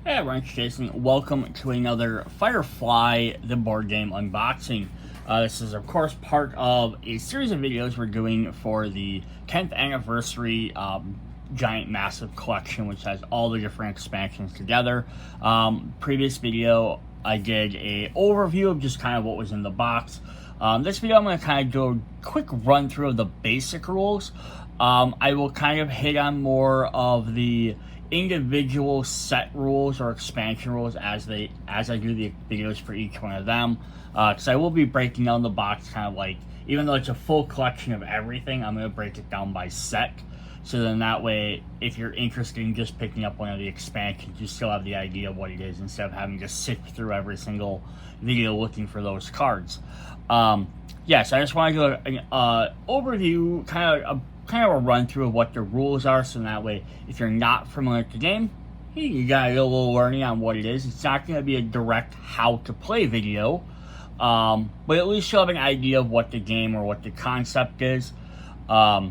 Hey everyone, it's Jason. Welcome to another Firefly, the board game unboxing. This is, of course, part of a series of videos we're doing for the 10th anniversary giant massive collection, which has all the different expansions together. Previous video, I did a overview of just kind of what was in the box. This video, I'm going to kind of do a quick run through of the basic rules. I will kind of hit on more of the individual set rules or expansion rules as I do the videos for each one of them, because I will be breaking down the box kind of like, even though it's a full collection of everything, I'm going to break it down by set, so then that way if you're interested in just picking up one of the expansions, you still have the idea of what it is instead of having to sift through every single video looking for those cards. So I just want to do an overview, kind of a run through of what the rules are, so that way if you're not familiar with the game, you got a little learning on what it is. It's not going to be a direct how to play video, but at least you'll have an idea of what the game or what the concept is, a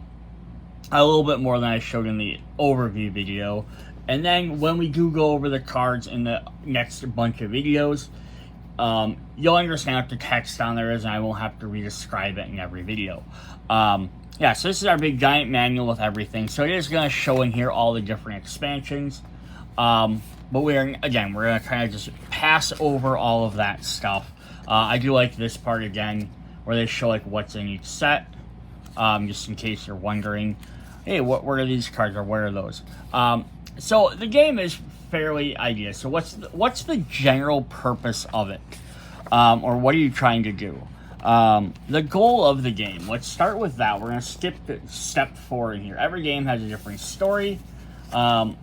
little bit more than I showed in the overview video. And then when we do go over the cards in the next bunch of videos, you'll understand what the text on there is, and I won't have to re-describe it in every video. So this is our big giant manual with everything. So it is going to show in here all the different expansions. But we're going to kind of just pass over all of that stuff. I do like this part again, where they show like what's in each set, just in case you're wondering, hey, what are these cards, or what are those? So the game is fairly idea. So what's the general purpose of it? Or what are you trying to do? The goal of the game, let's start with that. We're going to skip step 4 in here. Every game has a different story. After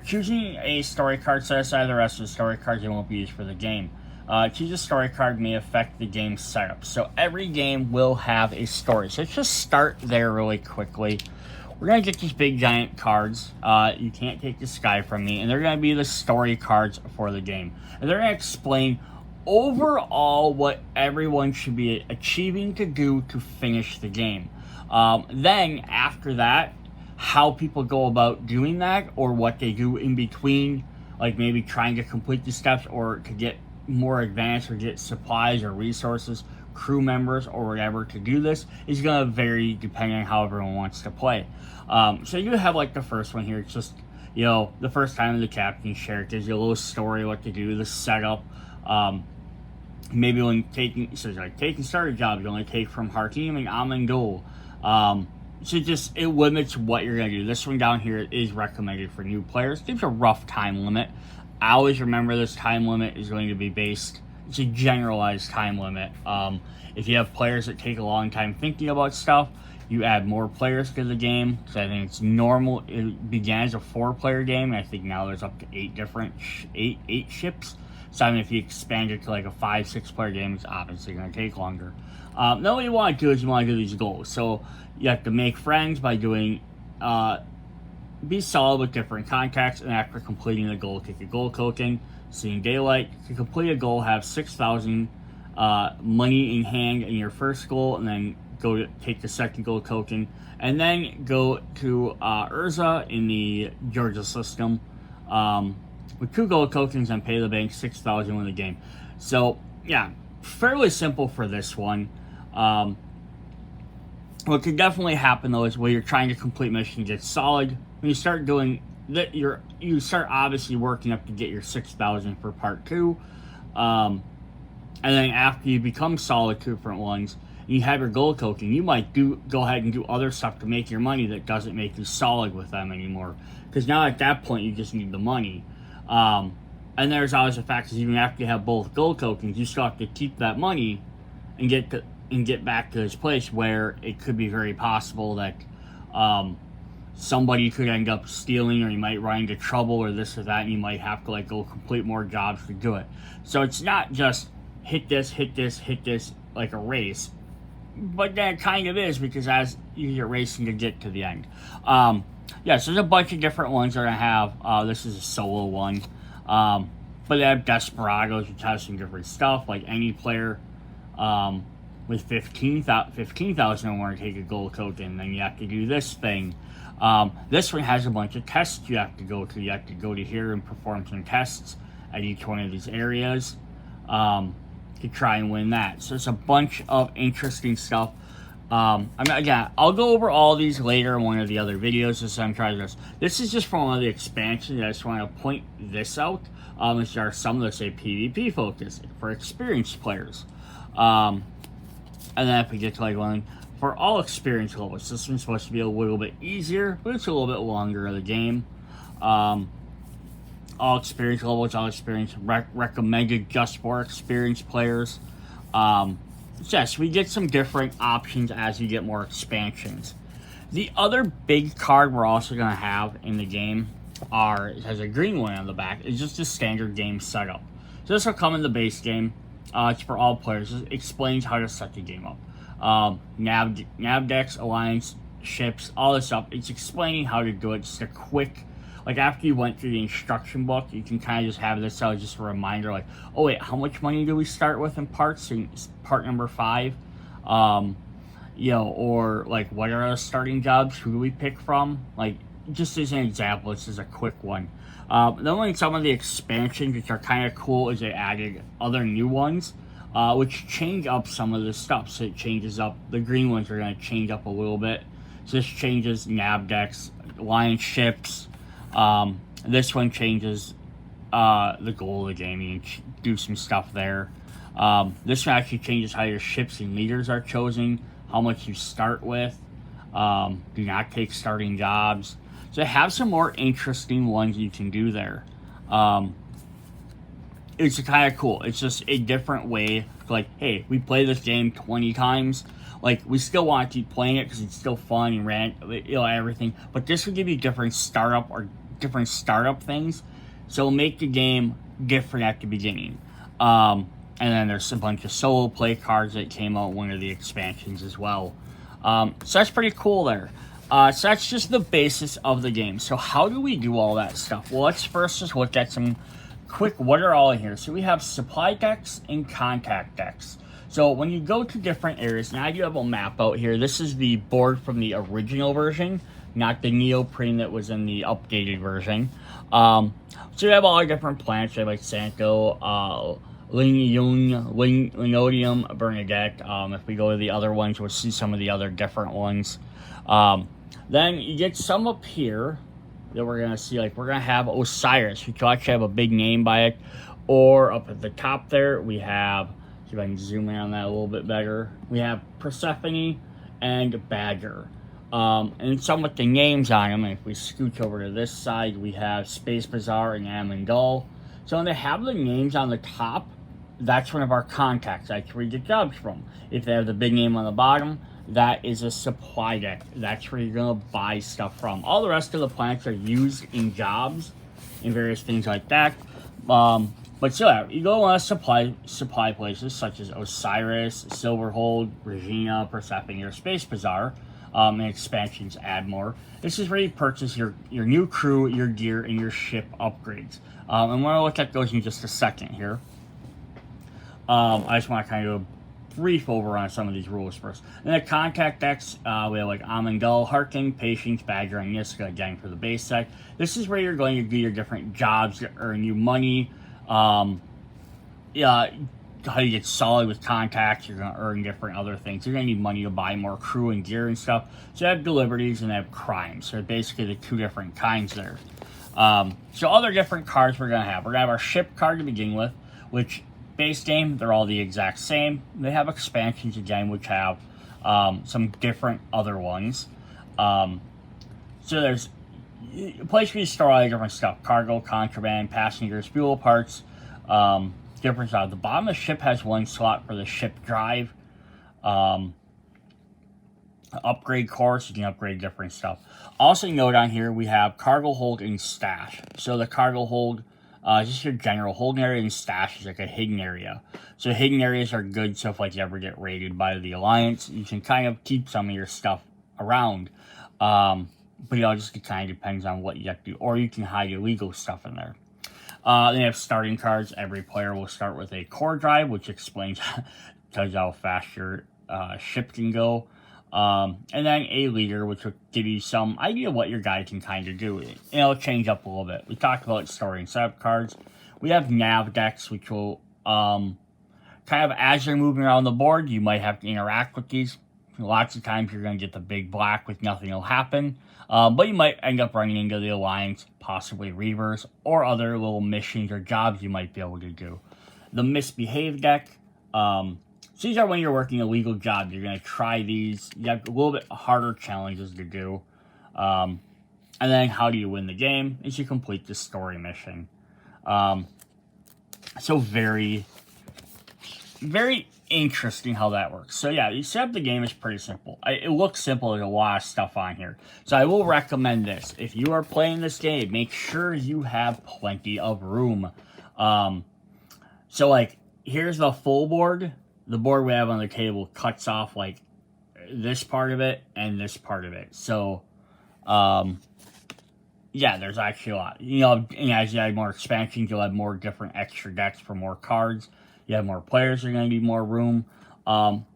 choosing a story card, set aside the rest of the story cards. They won't be used for the game. Choose a story card may affect the game's setup. So every game will have a story. So let's just start there really quickly. We're going to get these big giant cards. You can't take the sky from me. And they're going to be the story cards for the game. And they're going to explain overall what everyone should be achieving to do to finish the game. Then after that, how people go about doing that, or what they do in between, like maybe trying to complete the steps or to get more advanced or get supplies or resources, crew members or whatever to do this, is going to vary depending on how everyone wants to play. So you have like the first one here. It's just, the first time the captain share, it gives you a little story, what to do, the setup. Maybe when taking starter jobs, you only take from Hakim and Amandol. So it limits what you're going to do. This one down here is recommended for new players. There's a rough time limit. I always remember this time limit is going to be it's a generalized time limit. If you have players that take a long time thinking about stuff, you add more players to the game. So I think it's normal. It began as a 4-player game, and I think now there's up to 8 ships. So I mean, if you expand it to like a 5-6 player game, it's obviously going to take longer. Now what you want to do is you want to do these goals. So you have to make friends by doing, be solid with different contacts, and after completing the goal, take a goal token. Seeing daylight, to complete a goal, have 6,000 money in hand in your first goal, and then go to take the second goal token, and then go to Urza in the Georgia system. With 2 gold tokens and pay the bank 6,000 win the game. So yeah, fairly simple for this one. What could definitely happen though is when you're trying to complete mission, get solid. When you start doing that, you start obviously working up to get your 6,000 for part 2. And then after you become solid 2 different ones, and you have your gold token, you might go ahead and do other stuff to make your money that doesn't make you solid with them anymore. Because now at that point you just need the money. And there's always the fact that even after you have both gold tokens, you still have to keep that money and get back to this place where it could be very possible that somebody could end up stealing, or you might run into trouble or this or that, and you might have to go complete more jobs to do it. So it's not just hit this like a race, but that kind of is, because as you get racing to get to the end. So there's a bunch of different ones they're going to have. This is a solo one. But they have Desperados, which has some different stuff. Like any player with 15,000 or more to take a gold token. Then you have to do this thing. This one has a bunch of tests you have to go to. You have to go to here and perform some tests at each one of these areas to try and win that. So it's a bunch of interesting stuff. Again, I'll go over all these later in one of the other videos as I'm trying this. This is just from one of the expansions. I just want to point this out. There are some that say PvP focus for experienced players. And then if we get to like one for all experience levels, this one's supposed to be a little bit easier, but it's a little bit longer of the game. All experience levels, all experience recommended just for experienced players. Yes, we get some different options as you get more expansions. The other big card we're also going to have in the game it has a green one on the back. It's just a standard game setup. So this will come in the base game. It's for all players. It explains how to set the game up. Nav decks, alliance, ships, all this stuff. It's explaining how to do it. Just a quick, like after you went through the instruction book, you can kind of just have this out just a reminder, like, oh wait, how much money do we start with in parts? In part number 5, or like what are our starting jobs? Who do we pick from? Like, just as an example, this is a quick one. Then when some of the expansions, which are kind of cool, is they added other new ones, which change up some of the stuff. So it changes up, the green ones are going to change up a little bit. So this changes nav decks, alliance ships. This one changes the goal of the game. You can do some stuff there. This one actually changes how your ships and leaders are chosen, how much you start with. Do not take starting jobs. So have some more interesting ones you can do there. It's kind of cool. It's just a different way. Like, hey, we play this game 20 times. Like, we still want to keep playing it because it's still fun and everything. But this will give you different startup things. So it'll make the game different at the beginning. And then there's a bunch of solo play cards that came out in one of the expansions as well. So that's pretty cool there. So that's just the basis of the game. So how do we do all that stuff? Well, let's first just look at some quick what are all in here. So we have supply decks and contact decks. So when you go to different areas, now I do have a map out here. This is the board from the original version, not the neoprene that was in the updated version. So you have all the different planets. You have like Santo, Linodium, Bernadette. If we go to the other ones, we'll see some of the other different ones. Then you get some up here that we're going to see. Like, we're going to have Osiris, which will actually have a big name by it. Or up at the top there, we have, see if I can zoom in on that a little bit better. We have Persephone and Badger. And some with the names on them. And if we scooch over to this side, we have Space Bazaar and Amandal. So when they have the names on the top, that's one of our contacts. That's where you get jobs from. If they have the big name on the bottom, that is a supply deck. That's where you're going to buy stuff from. All the rest of the planets are used in jobs and various things like that. But so yeah, you go on supply places such as Osiris, Silverhold, Regina, Persephone, or Space Bazaar. And expansions add more. This is where you purchase your new crew, your gear, and your ship upgrades. And we'll look at those in just a second here. I just want to kind of do a brief over on some of these rules first. And the contact decks, we have like Amandel, Harkin, Patience, Badger, and Niska again for the base deck. This is where you're going to do your different jobs to earn you money. How you get solid with contacts, you're going to earn different other things. You're going to need money to buy more crew and gear and stuff. So you have liberties and they have crimes. So basically the two different kinds there. So other different cards we're going to have. We're going to have our ship card to begin with, which base game, they're all the exact same. They have expansions again, which have some different other ones. So there's a place where you store all the different stuff. Cargo, contraband, passengers, fuel parts, different stuff. The bottom of the ship has one slot for the ship drive. Upgrade course, you can upgrade different stuff. Also note on here, we have cargo hold and stash. So the cargo hold, just your general holding area, and stash is like a hidden area. So hidden areas are good, so if like you ever get raided by the Alliance, you can kind of keep some of your stuff around. But just kind of depends on what you have to do. Or you can hide illegal stuff in there. They have starting cards. Every player will start with a core drive, which explains tells you how fast your ship can go. And then a leader, which will give you some idea of what your guy can kind of do. It'll change up a little bit. We talked about storing setup cards. We have nav decks, which will kind of, as you're moving around the board, you might have to interact with these. Lots of times you're going to get the big black with nothing will happen. But you might end up running into the Alliance, possibly Reavers, or other little missions or jobs you might be able to do. The Misbehave deck. So these are when you're working illegal jobs. You're going to try these. You have a little bit harder challenges to do. And then how do you win the game? Is you complete the story mission. So very, very interesting how that works. So yeah, you set up the game is pretty simple. It looks simple. There's a lot of stuff on here. So I will recommend this. If you are playing this game, make sure you have plenty of room. So like, here's the full board. The board we have on the table cuts off like this part of it and this part of it. So, yeah, there's actually a lot. You know, and as you add more expansions, you'll have more different extra decks for more cards. You have more players, there's going to be more room. All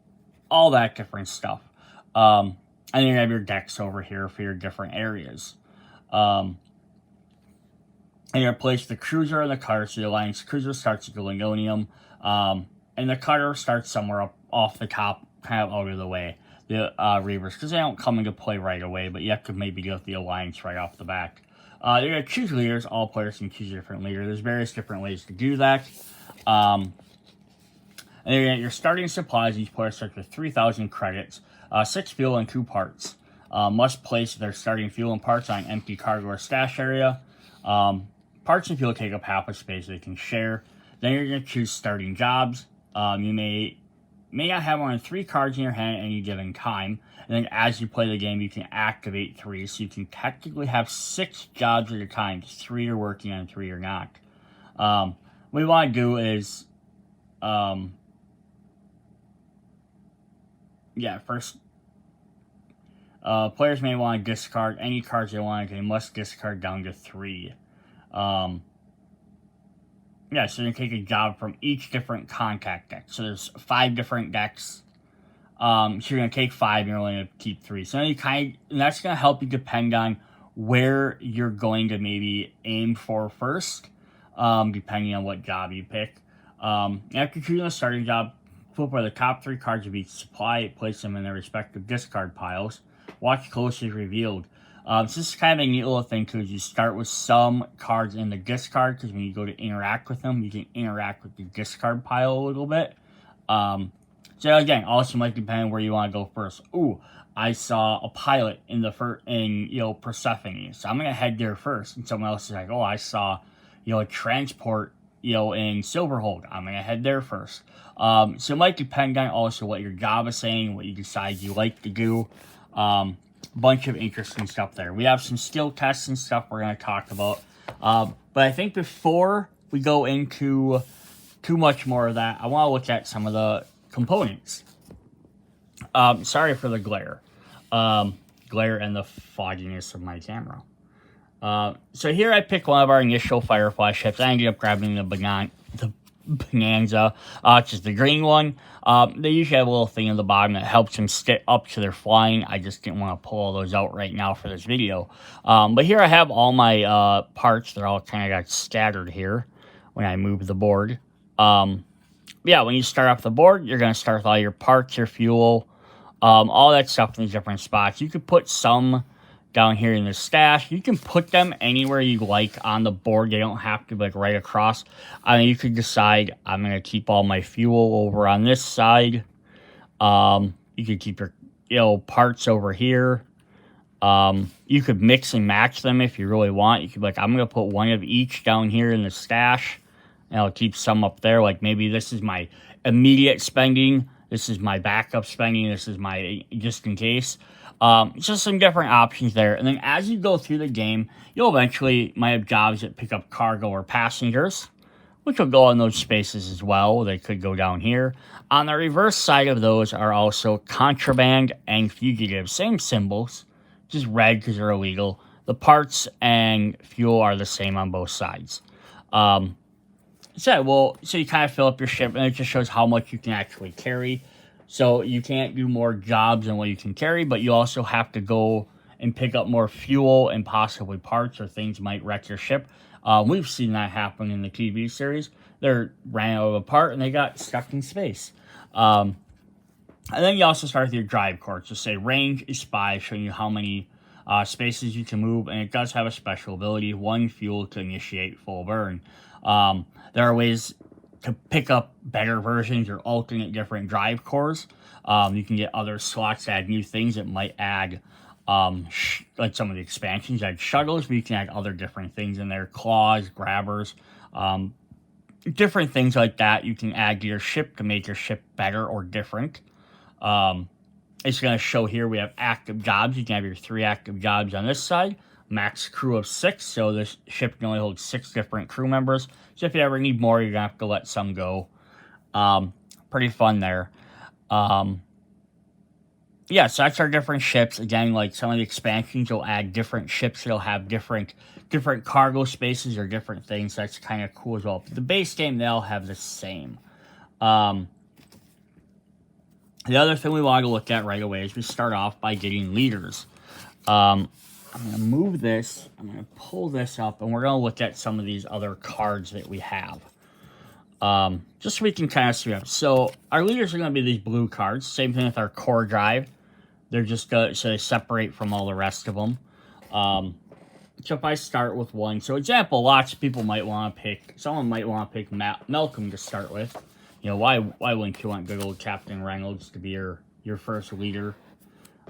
that different stuff. And then you have your decks over here for your different areas. And you place the cruiser and the cutter. So the Alliance cruiser starts at the Lingonium. And the cutter starts somewhere up off the top, kind of out of the way. The Reavers, because they don't come into play right away, but you have to maybe deal with the Alliance right off the back. You're going to choose leaders. All players can choose a different leader. There's various different ways to do that. And you're going to get your starting supplies. Each player starts with 3,000 credits, 6 fuel, and 2 parts. Must place their starting fuel and parts on an empty cargo or stash area. Parts and fuel take up half a space they can share. Then you're going to choose starting jobs. You may not have more than 3 cards in your hand at any given time. And then as you play the game, you can activate 3. So you can technically have 6 jobs at a time. 3 you're working on, 3 you're not. What we want to do is... first, players may want to discard any cards they want. They must discard down to 3. So you're going to take a job from each different contact deck. So there's 5 different decks. So you're going to take 5 and you're only going to keep 3. So then and that's going to help you depend on where you're going to maybe aim for first, depending on what job you pick. After choosing a starting job, flip over the top 3 cards of each supply, place them in their respective discard piles. Watch closely as revealed. So this is kind of a neat little thing too, is you start with some cards in the discard, because when you go to interact with them, you can interact with the discard pile a little bit. So again, also might depend on where you want to go first. Ooh, I saw a pilot in Persephone, so I'm going to head there first. And someone else is like, oh, I saw, a transport, in Silverhold. I'm going to head there first. So it might depend on also what your job is saying, what you decide you like to do. Bunch of interesting stuff there. We have some skill tests and stuff we're going to talk about. But I think before we go into too much more of that, I want to look at some of the components. Sorry for the glare. Glare and the fogginess of my camera. So here I picked one of our initial Firefly ships. I ended up grabbing the Bonanza, which is the green one. They usually have a little thing in the bottom that helps them stick up to their flying. I just didn't want to pull all those out right now for this video. But here I have all my parts. They're all kind of got scattered here when I move the board. Yeah, when you start off the board, you're going to start with all your parts, your fuel, all that stuff in these different spots. You could put some down here in the stash. You can put them anywhere you like on the board. They don't have to be like right across. I mean, you could decide, I'm going to keep all my fuel over on this side. You could keep your parts over here. You could mix and match them if you really want. You could be like, I'm going to put one of each down here in the stash, and I'll keep some up there. Like maybe this is my immediate spending. This is my backup spending. This is my just in case. Just some different options there. And then as you go through the game, you'll eventually might have jobs that pick up cargo or passengers, which will go in those spaces as well. They could go down here. On the reverse side of those are also contraband and fugitives. Same symbols, just red because they're illegal. The parts and fuel are the same on both sides. So you kind of fill up your ship, and it just shows how much you can actually carry. So you can't do more jobs than what you can carry, but you also have to go and pick up more fuel and possibly parts, or things might wreck your ship. We've seen that happen in the TV series. They ran out of a part and they got stuck in space. And then you also start with your drive course. Just say range is 5, showing you how many spaces you can move, and it does have a special ability, 1 fuel to initiate full burn. There are ways to pick up better versions or alternate different drive cores. You can get other slots to add new things. It might add, like some of the expansions, add shuttles, but you can add other different things in there, claws, grabbers, different things like that you can add to your ship to make your ship better or different. It's going to show here we have active jobs. You can have your 3 active jobs on this side. Max crew of 6, so this ship can only hold 6 different crew members. So if you ever need more, you're going to have to let some go. Pretty fun there. Yeah, so that's our different ships. Again, like some of the expansions will add different ships. They'll have different cargo spaces or different things. That's kind of cool as well. But the base game, they all have the same. The other thing we want to look at right away is we start off by getting leaders. I'm going to move this. I'm going to pull this up, and we're going to look at some of these other cards that we have. Just so we can kind of see them. So our leaders are going to be these blue cards. Same thing with our core drive. They're just so they separate from all the rest of them. So if I start with one, so example, lots of people might want to pick. Someone might want to pick Malcolm to start with. You know, why wouldn't you want good old Captain Reynolds to be your first leader?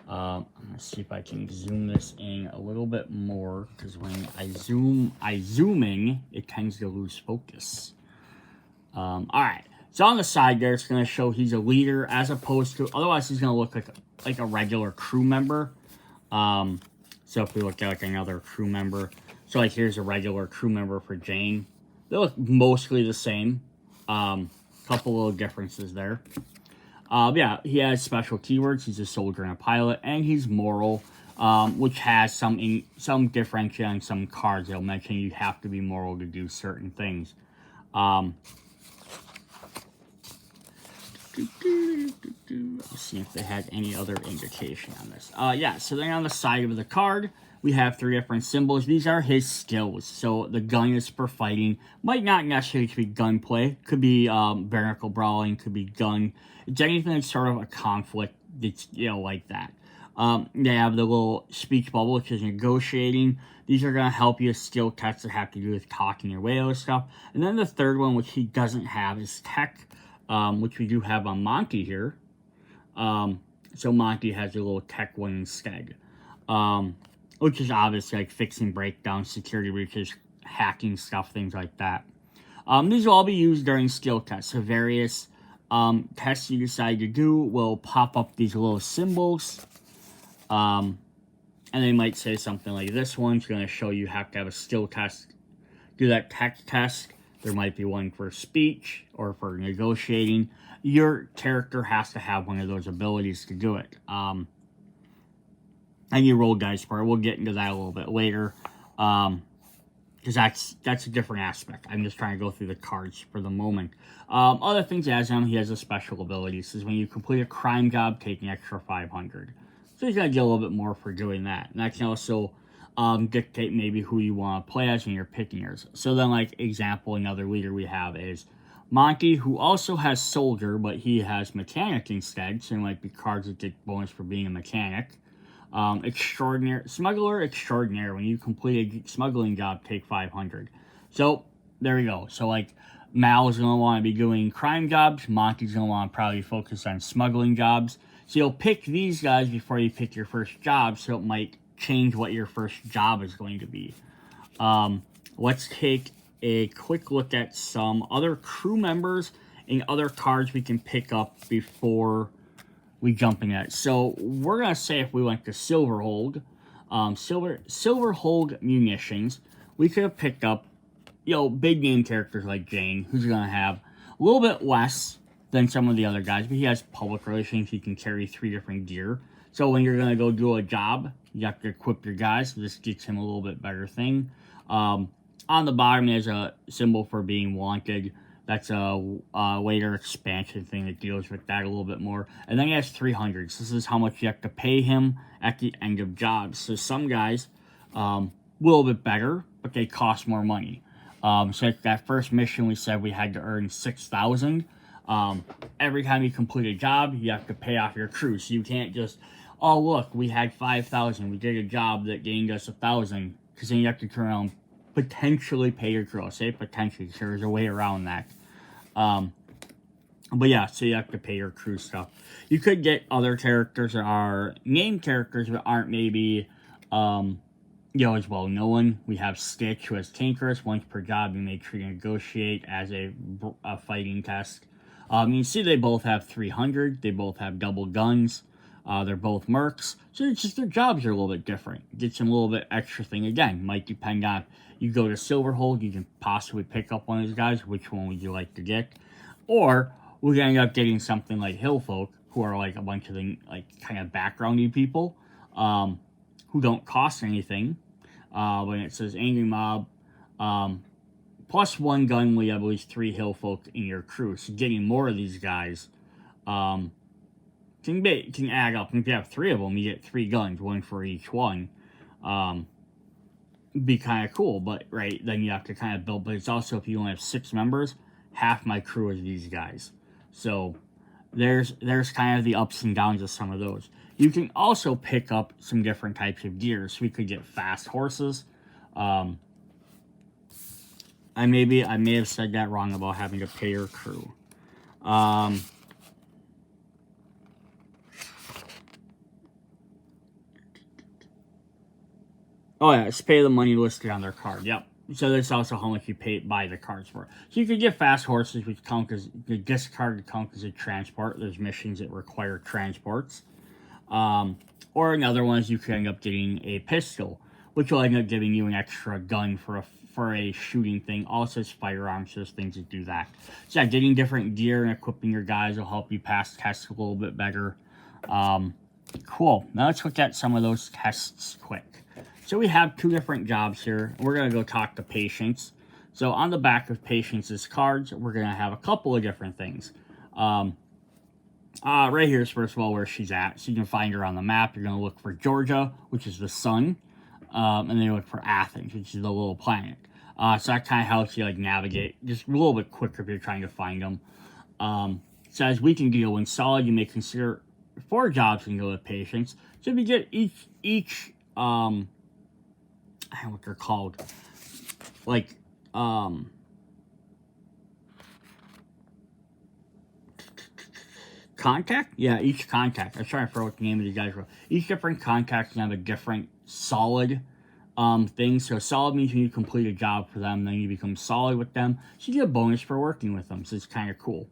I'm gonna see if I can zoom this in a little bit more, because when I zooming, it tends to lose focus. All right, so on the side there, it's gonna show he's a leader, as opposed to, otherwise he's gonna look like a regular crew member. So if we look at like another crew member, so like here's a regular crew member for Jane. They look mostly the same. Couple little differences there. Yeah, he has special keywords. He's a soldier and a pilot, and he's moral, which has some differentiation on some cards. They'll mention you have to be moral to do certain things. Let's see if they had any other indication on this. Yeah, so then on the side of the card, we have 3 different symbols. These are his skills. So the gun is for fighting. Might not necessarily be gunplay. Could be bare knuckle brawling. Could be gun. It's anything that's sort of a conflict that's, you know, like that. They have the little speech bubble, which is negotiating. These are going to help you with skill tests that have to do with talking your way out of stuff. And then the third one, which he doesn't have, is tech, which we do have on Monty here. So Monty has a little tech one instead. Which is obviously like fixing breakdowns, security breaches, hacking stuff, things like that. These will all be used during skill tests. So various tests you decide to do will pop up these little symbols. And they might say something like this one's going to show you have to have a skill test, do that tech test. There might be one for speech or for negotiating. Your character has to have one of those abilities to do it. And you roll dice for it. We'll get into that a little bit later. Because that's a different aspect. I'm just trying to go through the cards for the moment. Other things he has on him, he has a special ability. It says when you complete a crime job, take an extra 500. So he's going to get a little bit more for doing that. And that can also dictate maybe who you want to play as when you're picking yours. So then, like, example, another leader we have is Monty, who also has soldier, but he has mechanic instead. So there might be cards that get bonus for being a mechanic. Smuggler extraordinaire. When you complete a smuggling job, take 500. So there we go. So like Mal's gonna want to be doing crime jobs. Monty's gonna want to probably focus on smuggling jobs. So you'll pick these guys before you pick your first job. So it might change what your first job is going to be. Let's take a quick look at some other crew members and other cards we can pick up before we jumping at. So we're gonna say if we went to Silverhold, Silverhold munitions, we could have picked up, you know, big name characters like Jane, who's gonna have a little bit less than some of the other guys, but he has public relations. He can carry 3 different gear. So when you're gonna go do a job, you have to equip your guys. So this gets him a little bit better thing. On the bottom, there's a symbol for being wanted. That's a later expansion thing that deals with that a little bit more. And then he has 300s. This is how much you have to pay him at the end of jobs. So some guys, a little bit better, but they cost more money. So that first mission, we said we had to earn 6,000. Every time you complete a job, you have to pay off your crew. So you can't just, oh look, we had 5,000. We did a job that gained us 1,000. Because then you have to turn around, potentially pay your crew. I'll say potentially, so there's a way around that. But yeah, so you have to pay your crew stuff. You could get other characters that are named characters but aren't maybe, as well known. We have Stitch, who has Tankerous. Once per job, you make sure you negotiate as a fighting test. You see they both have 300. They both have double guns. They're both mercs. So it's just their jobs are a little bit different. Get some little bit extra thing. Again, might depend on, you go to Silverhold, you can possibly pick up one of these guys. Which one would you like to get? Or we're going to end up getting something like Hillfolk, who are like a bunch of the, like, kind of backgroundy people, who don't cost anything. When it says Angry Mob, plus one gun, we have at least 3 Hillfolk in your crew. So getting more of these guys can add up. And if you have 3 of them, you get 3 guns, 1 for each one. Be kind of cool, but right, then you have to kind of build. But it's also, if you only have 6 members, half my crew is these guys. So there's kind of the ups and downs of some of those. You can also pick up some different types of gear. So we could get fast horses. I may have said that wrong about having to pay your crew. Oh yeah, it's pay the money listed on their card. Yep. So that's also how much you buy the cards for. So you could get fast horses, which count as the discard count as a transport. There's missions that require transports. Or another one is you could end up getting a pistol, which will end up giving you an extra gun for a shooting thing. Also, it's firearms, so there's things that do that. So yeah, getting different gear and equipping your guys will help you pass tests a little bit better. Cool. Now let's look at some of those tests quick. So we have 2 different jobs here. We're going to go talk to Patience. So on the back of Patience's cards, we're going to have a couple of different things. Right here is, first of all, where she's at. So you can find her on the map. You're going to look for Georgia, which is the sun. And then you look for Athens, which is the little planet. So that kind of helps you, like, navigate just a little bit quicker if you're trying to find them. So as we can deal, when solid, you may consider 4 jobs and go with Patience. So if you get each I don't know what they're called. Like, contact? Yeah, each contact. I was trying to figure out what the name of these guys were. Each different contact can have a different solid thing. So solid means when you complete a job for them, then you become solid with them. So you get a bonus for working with them. So it's kind of cool.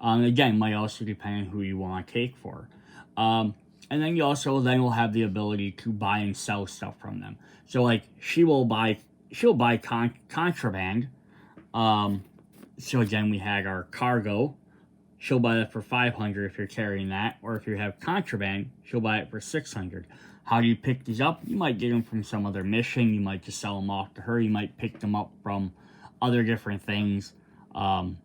Again, might also depend on who you want to take for. And then you also will have the ability to buy and sell stuff from them. So like she'll buy contraband. So again, we had our cargo. She'll buy that for 500 if you're carrying that, or if you have contraband, she'll buy it for 600. How do you pick these up? You might get them from some other mission. You might just sell them off to her. You might pick them up from other different things. But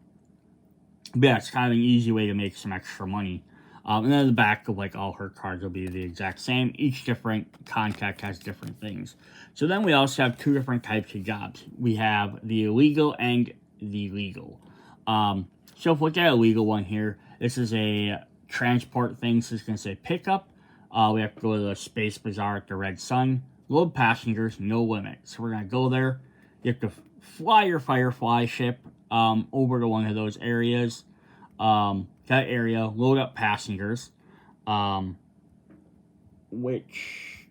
yeah, it's kind of an easy way to make some extra money. And then the back of, like, all her cards will be the exact same. Each different contact has different things. So then we also have 2 different types of jobs. We have the illegal and the legal. So if we look at a legal one here, this is a transport thing. So it's going to say pickup. We have to go to the Space Bazaar at the Red Sun. Load passengers, no limit. So we're going to go there. You have to fly your Firefly ship over to one of those areas. That area, load up passengers, which,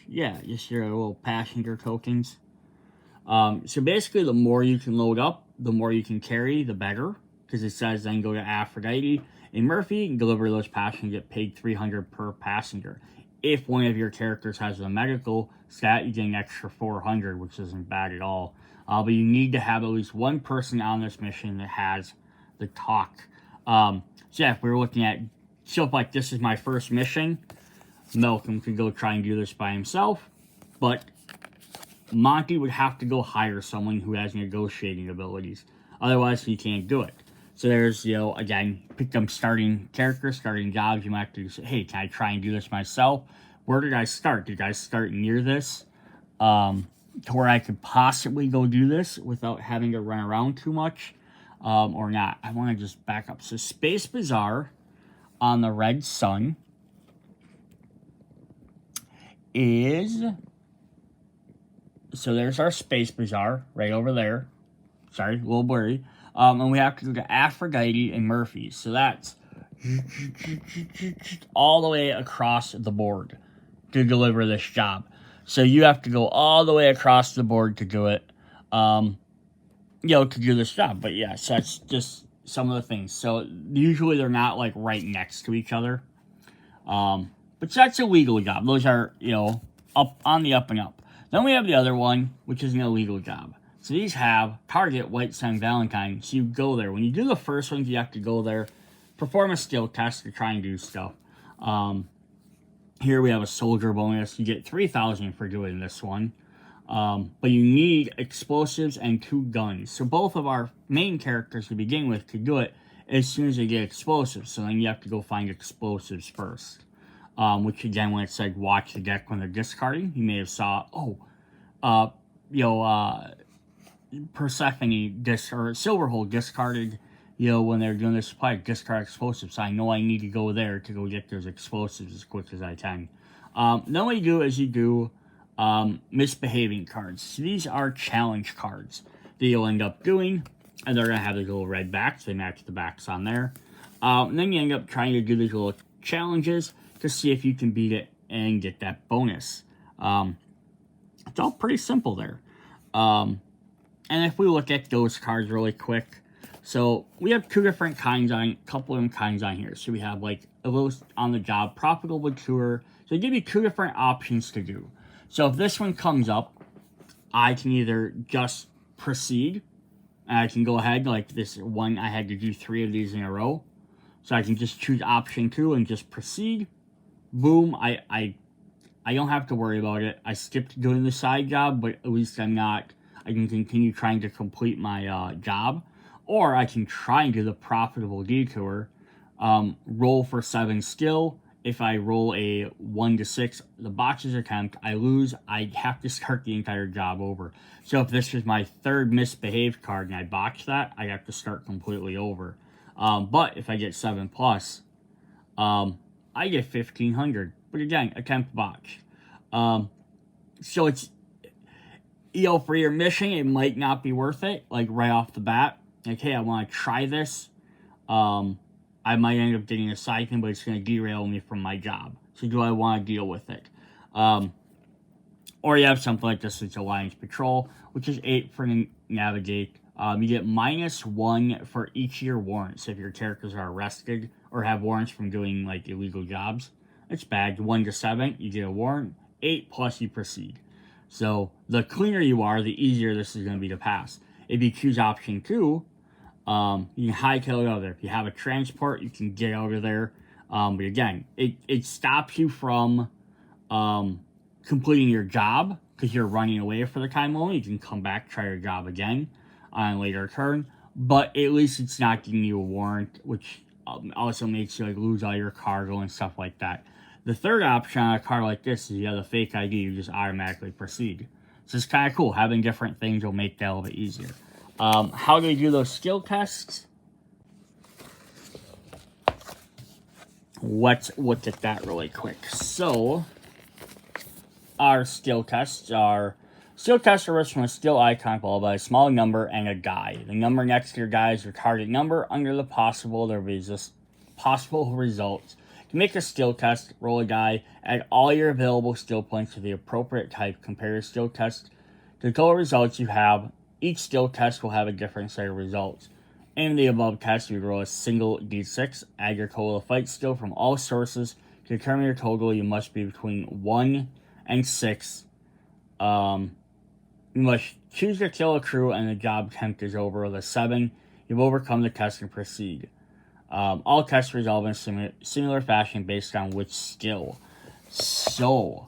yeah, just your little passenger tokens. So basically, the more you can load up, the more you can carry, the better, because it says then go to Aphrodite and Murphy and deliver those passengers, get paid 300 per passenger. If one of your characters has a medical stat, you get an extra 400, which isn't bad at all. But you need to have at least one person on this mission that has the talk. So yeah, if we were looking at stuff like this is my first mission, Malcolm could go try and do this by himself, but Monty would have to go hire someone who has negotiating abilities. Otherwise, you can't do it. So there's, you know, again, pick them starting characters, starting jobs. You might have to say, hey, can I try and do this myself? Where did I start? Did I start near this? To where I could possibly go do this without having to run around too much, or not. I want to just back up. So Space Bazaar on the Red Sun is, so there's our Space Bazaar right over there. Sorry, a little blurry. And we have to go to Aphrodite and Murphy's. So that's all the way across the board to deliver this job. So you have to go all the way across the board to do it, you know, to do this job. But yeah, so that's just some of the things. So usually they're not like right next to each other. But that's a legal job. Those are, you know, up on the up and up. Then we have the other one, which is an illegal job. So these have Target, White Sun, Valentine. So you go there. When you do the first ones, you have to go there, perform a skill test to try and do stuff. Here we have a soldier bonus. You get 3,000 for doing this one. But you need explosives and 2 guns. So both of our main characters to begin with could do it as soon as they get explosives. So then you have to go find explosives first. Which again, when it said watch the deck when they're discarding, you may have saw, you know, Persephone or Silverhold discarded, you know, when they're doing their supply, discard explosives. So I know I need to go there to go get those explosives as quick as I can. Then what you do is you do misbehaving cards. So these are challenge cards that you'll end up doing, and they're going to have these little red backs. They match the backs on there. And then you end up trying to do these little challenges to see if you can beat it and get that bonus. It's all pretty simple there. And if we look at those cards really quick, so we have 2 different kinds on, a couple of them kinds on here. So we have like a little on the job, profitable tour. So they give you 2 different options to do. So if this one comes up, I can either just proceed, and I can go ahead, like this one, I had to do 3 of these in a row. So I can just choose option 2 and just proceed. Boom, I don't have to worry about it. I skipped doing the side job, but at least I can continue trying to complete my job. Or I can try and do the profitable detour, roll for 7 skill. If I roll a 1 to 6, the botches attempt, I lose. I have to start the entire job over. So if this was my 3rd misbehaved card and I botch that, I have to start completely over. But if I get 7 plus, I get 1,500. But again, attempt botch. So it's, you know, for your mission, it might not be worth it, like right off the bat. Like, hey, I want to try this. I might end up getting a side thing, but it's going to derail me from my job. So do I want to deal with it? Or you have something like this, it's Alliance Patrol, which is 8 for Navigate. You get -1 for each of your warrants. So if your characters are arrested or have warrants from doing like illegal jobs, it's bad. 1 to 7, you get a warrant. 8 plus you proceed. So the cleaner you are, the easier this is going to be to pass. If you choose option 2, you can hightail it out of there. If you have a transport, you can get out of there. But again, it stops you from completing your job because you're running away for the time only. You can come back, try your job again on a later turn. But at least it's not giving you a warrant, which also makes you like lose all your cargo and stuff like that. The third option on a card like this is you have a fake ID, you just automatically proceed. So it's kind of cool. Having different things will make that a little bit easier. How do we do those skill tests? Let's look at that really quick. So, our skill tests are... Skill tests are from a skill icon followed by a small number and a die. The number next to your die is your target number. Under the possible, there will be just possible results. To make a skill test, roll a die, add all your available skill points to the appropriate type, compare your skill test to the total results you have. Each skill test will have a different set of results. In the above test, you roll a single d6, add your total of fight skill from all sources. To determine your total, you must be between 1 and 6. You must choose your kill accrue and the job attempt is over. With a 7, you've overcome the test and proceed. All tests resolve in a similar fashion based on which skill. So,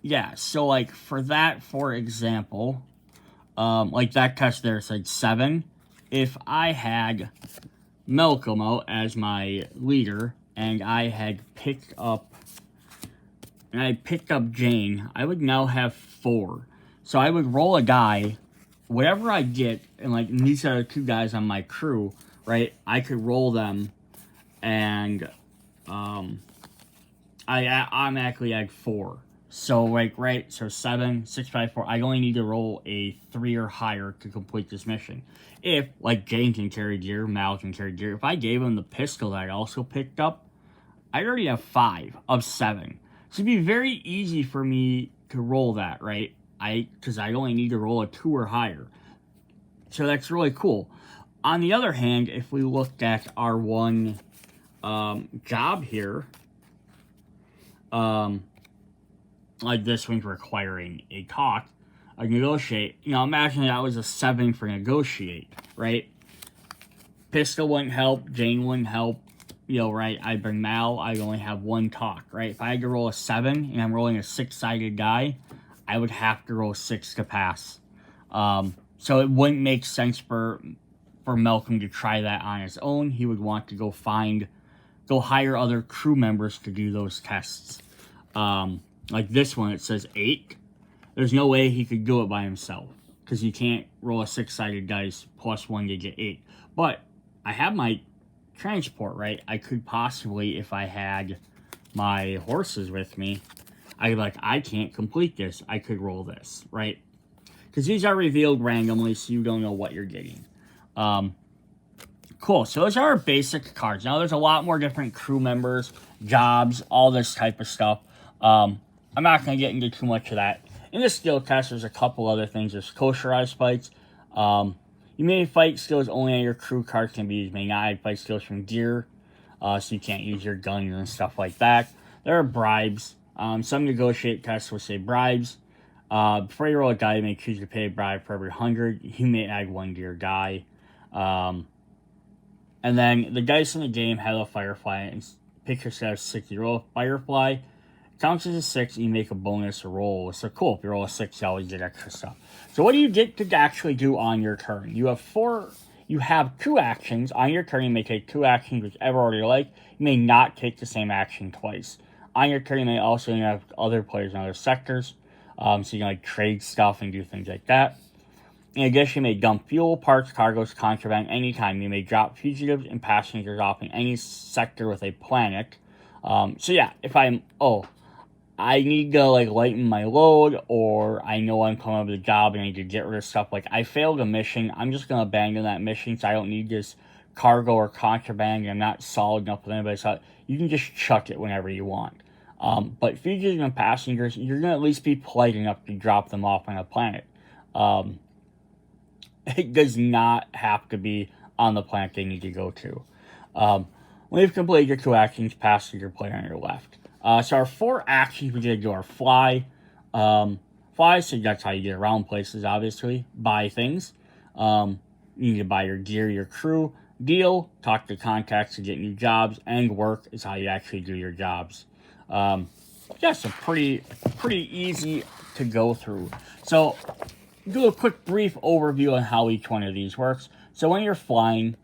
yeah, so like for that, for example, like that test there said 7. If I had Malcolm out as my leader, and I had picked up Jane, I would now have 4. So I would roll a die, whatever I get, and like these are the 2 guys on my crew, right? I could roll them, and I automatically add 4. So like right, so 7, 6, 5, 4. I only need to roll a 3 or higher to complete this mission. If like Jane can carry gear, Mal can carry gear. If I gave him the pistol that I also picked up, I already have 5 of 7. So it'd be very easy for me to roll that, right? Because I only need to roll a 2 or higher. So that's really cool. On the other hand, if we looked at our one job here, like this one's requiring a talk, a negotiate. You know, imagine that was a 7 for negotiate, right? Pistol wouldn't help, Jane wouldn't help. You know, right, I bring Mal, I only have 1 talk, right? If I had to roll a 7 and I'm rolling a 6-sided die, I would have to roll 6 to pass. So it wouldn't make sense for Malcolm to try that on his own. He would want to go hire other crew members to do those tests. Like this one, it says 8. There's no way he could do it by himself, because you can't roll a 6-sided dice plus 1 to get 8. But I have my transport, right? I could possibly, if I had my horses with me, I can't complete this. I could roll this, right? Because these are revealed randomly, so you don't know what you're getting. Cool, so those are our basic cards. Now, there's a lot more different crew members, jobs, all this type of stuff. I'm not going to get into too much of that. In the skill test, there's a couple other things. There's kosherized fights. You may fight skills only on your crew cards can be used. May not fight skills from gear, so you can't use your gun and stuff like that. There are bribes. Some negotiate tests will say bribes. Before you roll a die, you may choose to pay a bribe for every 100. You may add 1 to your die. And then the dice in the game have a Firefly, and pick your set of 6. You roll a Firefly, counts as a 6, and you make a bonus roll. So cool, if you roll a 6, you always get extra stuff. So what do you get to actually do on your turn? You have 2 actions. On your turn, you may take 2 actions, whichever order you like. You may not take the same action twice. On your turn, you may also have other players in other sectors. So you can like trade stuff and do things like that. In addition, you may dump fuel, parts, cargoes, contraband anytime. You may drop fugitives and passengers off in any sector with a planet. So yeah, if I need to like lighten my load, or I know I'm coming up with a job and I need to get rid of stuff. Like I failed a mission, I'm just gonna abandon that mission, so I don't need this cargo or contraband. I'm not solid enough with anybody, so you can just chuck it whenever you want. But fugitives and passengers, you're gonna at least be polite enough to drop them off on a planet. It does not have to be on the planet they need to go to. When you've completed your 2 actions, pass to your player on your left. So our 4 actions we did do our fly. Fly, so that's how you get around places, obviously. Buy things. You need to buy your gear, your crew. Deal, talk to contacts to get new jobs. And work is how you actually do your jobs. So pretty easy to go through. So do a quick brief overview on how each one of these works. So when you're flying,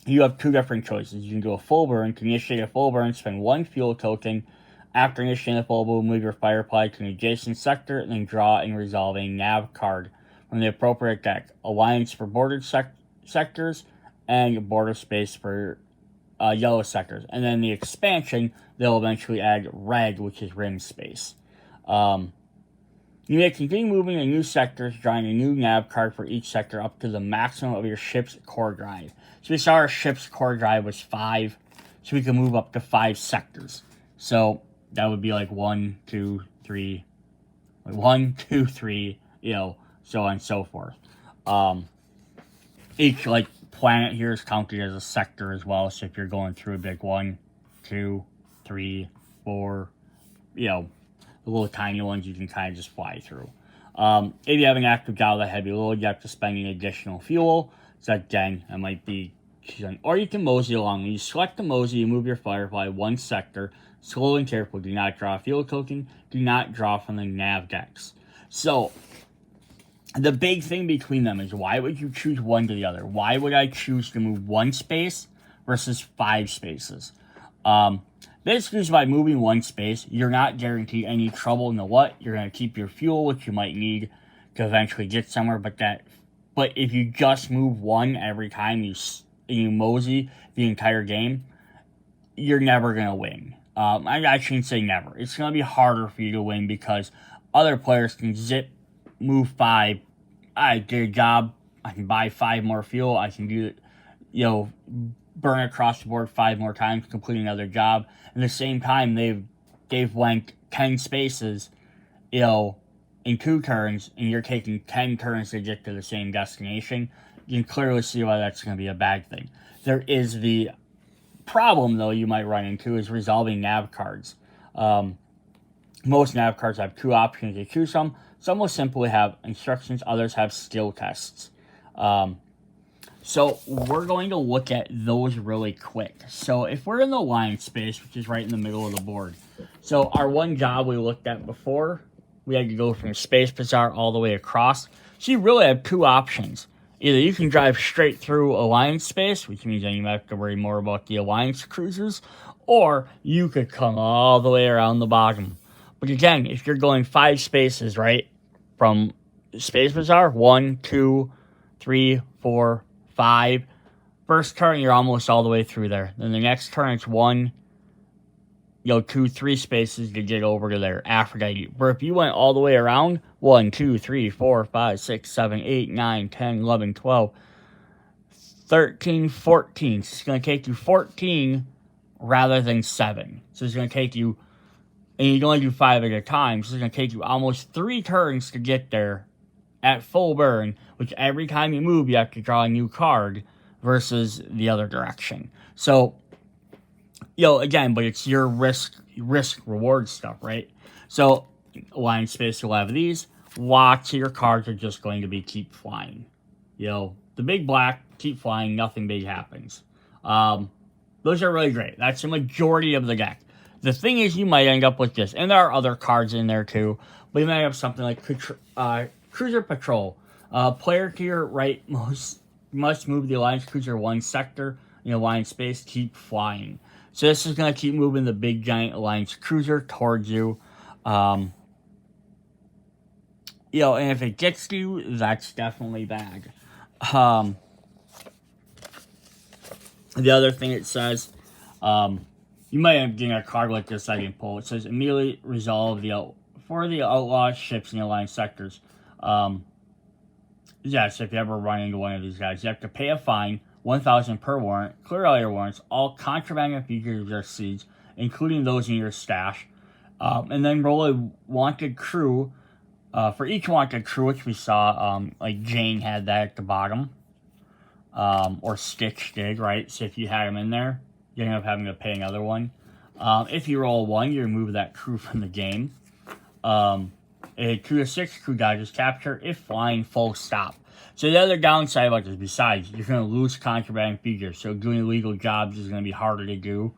you have 2 different choices. You can do a full burn. To initiate a full burn, spend 1 fuel token. After initiating a full burn, move your Firefly to an adjacent sector, and then draw and resolve a nav card from the appropriate deck. Alliance for bordered sectors, and border space for yellow sectors. And then the expansion, they'll eventually add red, which is rim space. You may continue moving to new sectors, drawing a new nav card for each sector up to the maximum of your ship's core drive. So we saw our ship's core drive was 5, so we can move up to 5 sectors. So that would be like 1, 2, 3, you know, so on and so forth. Each like planet here is counted as a sector as well. So if you're going through a big 1, 2, 3, 4, you know, the little tiny ones you can kind of just fly through. If you have an active job that heavy load, you have to spend an additional fuel. So again, that might be, or you can mosey along. When you select the mosey, you move your Firefly 1 sector. Slowly and carefully. Do not draw a fuel token. Do not draw from the nav decks. So the big thing between them is, why would you choose one to the other? Why would I choose to move 1 space versus 5 spaces? Basically, by moving 1 space, you're not guaranteed any trouble in the what. You're going to keep your fuel, which you might need to eventually get somewhere. But if you just move 1 every time you mosey the entire game, you're never going to win. I shouldn't say never. It's going to be harder for you to win because other players can move 5. I did a job. I can buy 5 more fuel. I can do it, burn across the board 5 more times, complete another job. At the same time, they've went 10 spaces, in 2 turns, and you're taking 10 turns to get to the same destination. You can clearly see why that's going to be a bad thing. There is the problem, though, you might run into is resolving nav cards. Most nav cards have 2 options to choose from. Some will simply have instructions, others have skill tests. So we're going to look at those really quick. So if we're in the line space, which is right in the middle of the board. So our one job we looked at before, we had to go from Space Bazaar all the way across. So you really have 2 options. Either you can drive straight through Alliance space, which means then you might have to worry more about the Alliance cruisers, or you could come all the way around the bottom. But again, if you're going 5 spaces, right, from Space Bazaar, 1, 2, 3, 4, 5. First turn, you're almost all the way through there. Then the next turn, it's 1, 2, 3 spaces to get over to there. Aphrodite. But if you went all the way around, 1, 2, 3, 4, 5, 6, 7, 8, 9, 10, 11, 12, 13, 14. So it's going to take you 14 rather than 7. So it's going to take you, and you can only do 5 at a time, so it's going to take you almost 3 turns to get there at full burn, which every time you move, you have to draw a new card versus the other direction. So, again, but it's your risk reward stuff, right? So, line space will have these. Lots of your cards are just going to be keep flying. The big black, keep flying, nothing big happens. Those are really great. That's the majority of the deck. The thing is, you might end up with this, and there are other cards in there too, but you might have something like Cruiser Patrol. Player to your right must move the Alliance Cruiser 1 sector in Alliance space, keep flying. So this is going to keep moving the big giant Alliance Cruiser towards you. And if it gets you, that's definitely bad. The other thing it says, you might end up getting a card like this I can pull. It says immediately resolve for the outlaw ships in the Alliance sectors. Yes, if you ever run into one of these guys, you have to pay a fine, 1,000 per warrant, clear all your warrants, all contraband and fugitives are seized, including those in your stash, and then roll a wanted crew. For each wanted crew, which we saw, like Jane had that at the bottom, or Stitch did, right? So if you had them in there, you end up having to pay another one. If you roll a 1, you remove that crew from the game. A 2 to 6 crew dodges capture if flying, full stop. So the other downside about this, besides, you're going to lose contraband figures. So doing illegal jobs is going to be harder to do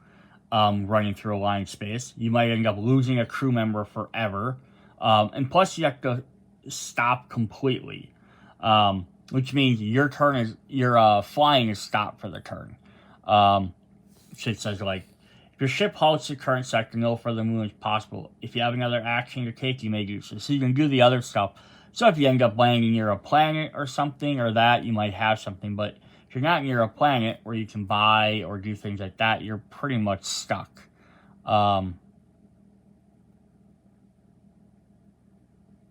running through a line space. You might end up losing a crew member forever. And plus you have to stop completely. Which means your flying is stopped for the turn. Shit says like, if your ship halts the current sector, no further movement is possible. If you have another action to take, you may do so. So you can do the other stuff. So if you end up landing near a planet or something or that, you might have something. But if you're not near a planet where you can buy or do things like that, you're pretty much stuck.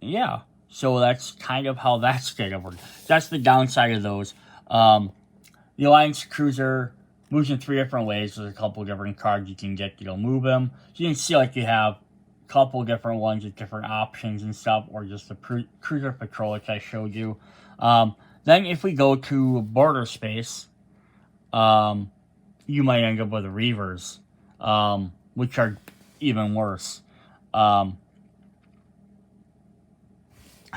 Yeah. So that's kind of how that's going to work. That's the downside of those. The Alliance Cruiser moves in 3 different ways. There's a couple different cards you can get to move them. So you can see like you have a couple different ones with different options and stuff, or just the Cruiser Patrol, which I showed you. Then if we go to border space, you might end up with Reavers, which are even worse.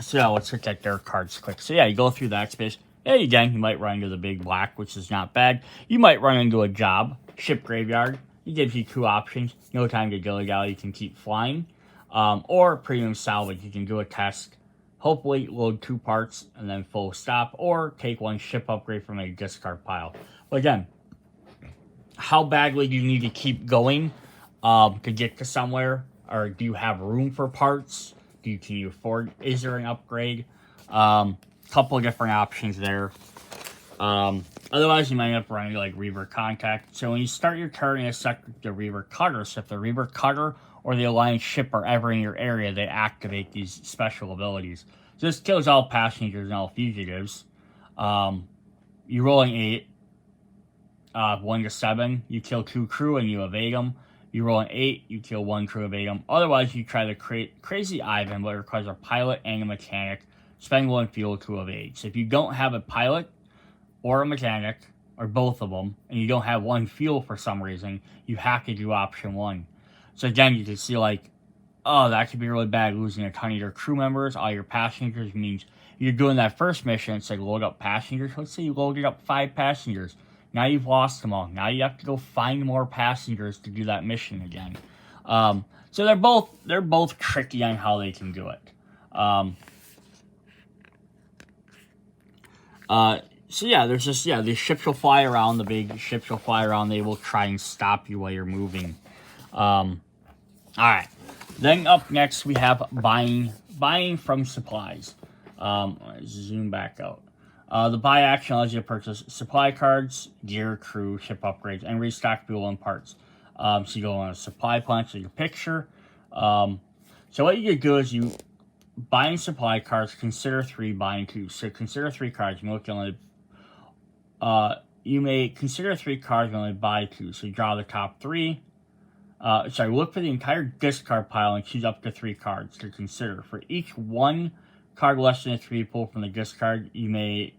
So yeah, let's look at their cards quick. So yeah, you go through that space. Yeah, again, you might run into the big black, which is not bad. You might run into a job, ship graveyard. It gives you 2 options. No time to dilly-dally, you can keep flying. Or premium salvage, you can do a test, hopefully load 2 parts and then full stop, or take 1 ship upgrade from a discard pile. But again, how badly do you need to keep going to get to somewhere? Or do you have room for parts? Can you afford? Is there an upgrade? Couple of different options there. Otherwise, you might end up running like Reaver Contact. So when you start your turn in a sector with the Reaver Cutter, so if the Reaver Cutter or the Alliance ship are ever in your area, they activate these special abilities. So this kills all passengers and all fugitives. You roll an 8, 1 to 7. You kill 2 crew and you evade them. You roll an 8, you kill 1 crew, evade them. Otherwise, you try to create Crazy Ivan, but it requires a pilot and a mechanic. Spend 1 fuel to evade. So if you don't have a pilot or a mechanic, or both of them, and you don't have 1 fuel for some reason, you have to do option 1. So again, you can see like, oh, that could be really bad, losing a ton of your crew members, all your passengers. Means you're doing that first mission, it's like load up passengers. Let's say you loaded up 5 passengers. Now you've lost them all. Now you have to go find more passengers to do that mission again. So they're both tricky on how they can do it. So yeah, there's just, these ships will fly around, the big ships will fly around, they will try and stop you while you're moving. Alright, then up next we have buying from supplies. Let's zoom back out. The buy action allows you to purchase supply cards, gear, crew, ship upgrades, and restock fuel and parts. So you go on a supply plant, so your picture. So what you could do is you buying supply cards, consider 3, buying 2. So consider 3 cards. You may consider 3 cards and only buy 2. So you draw the top 3. Look for the entire discard pile and choose up to 3 cards to consider. For each 1 card less than a 3 pull from the discard, you may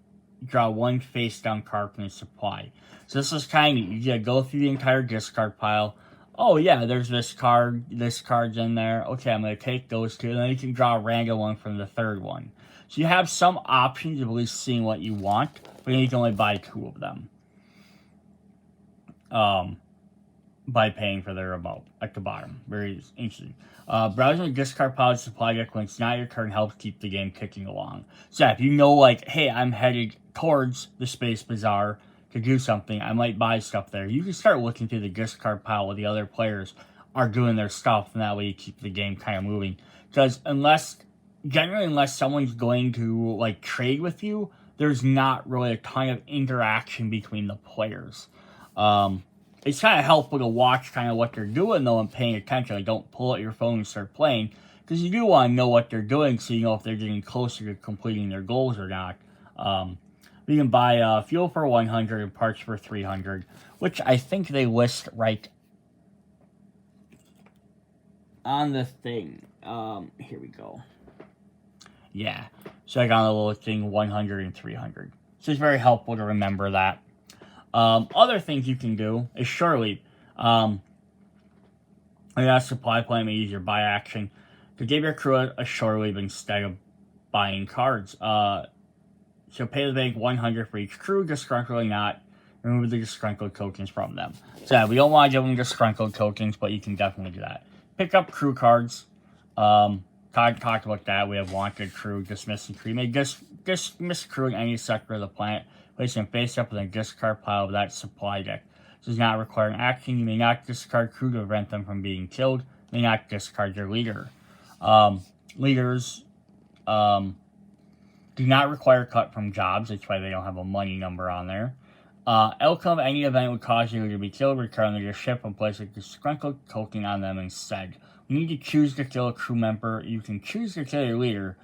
draw 1 face-down card from the supply. So this is kind of, you gotta go through the entire discard pile. Oh yeah, there's this card's in there. Okay, I'm gonna take those 2, and then you can draw a random one from the 3rd one. So you have some options of at least seeing what you want, but you can only buy 2 of them. By paying for their remote at the bottom. Very interesting. Browsing the discard pile supply deck when it's not your turn helps keep the game ticking along. So if you know, like, hey, I'm headed towards the Space Bazaar to do something, I might buy stuff there. You can start looking through the discard pile while the other players are doing their stuff, and that way you keep the game kind of moving. Because generally unless someone's going to, like, trade with you, there's not really a ton of interaction between the players. It's kind of helpful to watch kind of what they're doing, though, and paying attention. Like, don't pull out your phone and start playing, because you do want to know what they're doing so you know if they're getting closer to completing their goals or not. You can buy fuel for 100 and parts for 300, which I think they list right on the thing. Here we go. Yeah, so I got a little thing, 100 and 300. So it's very helpful to remember that. Other things you can do is shore leave. Supply plan may use your buy action to give your crew a shore leave instead of buying cards. So pay the bank 100 for each crew, disgruntled not. Remove the disgruntled tokens from them. So yeah, we don't want to give them disgruntled tokens, but you can definitely do that. Pick up crew cards. Talked about that. We have wanted crew, dismissing crew. You may dismiss crew in any sector of the planet. Place them face up in a discard pile of that supply deck. This does not require an action. You may not discard crew to prevent them from being killed. You may not discard your leader. Leaders do not require cut from jobs. That's why they don't have a money number on there. Outcome of any event would cause you to be killed. Return to your ship and place a disgruntled token on them instead. You need to choose to kill a crew member. You can choose to kill your leader,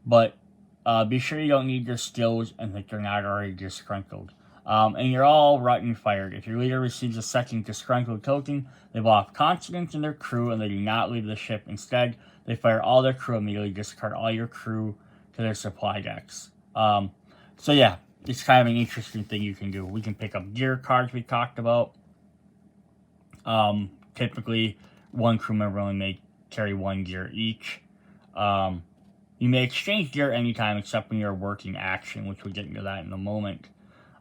but be sure you don't need their skills and that they're not already disgruntled. And you're all rotten fired. If your leader receives a second disgruntled token, they will have confidence in their crew and they do not leave the ship. Instead, they fire all their crew, immediately discard all your crew to their supply decks. So yeah, it's kind of an interesting thing you can do. We can pick up gear cards we talked about. Typically, one crew member only may carry 1 gear each. You may exchange gear anytime except when you're working action, which we'll get into that in a moment.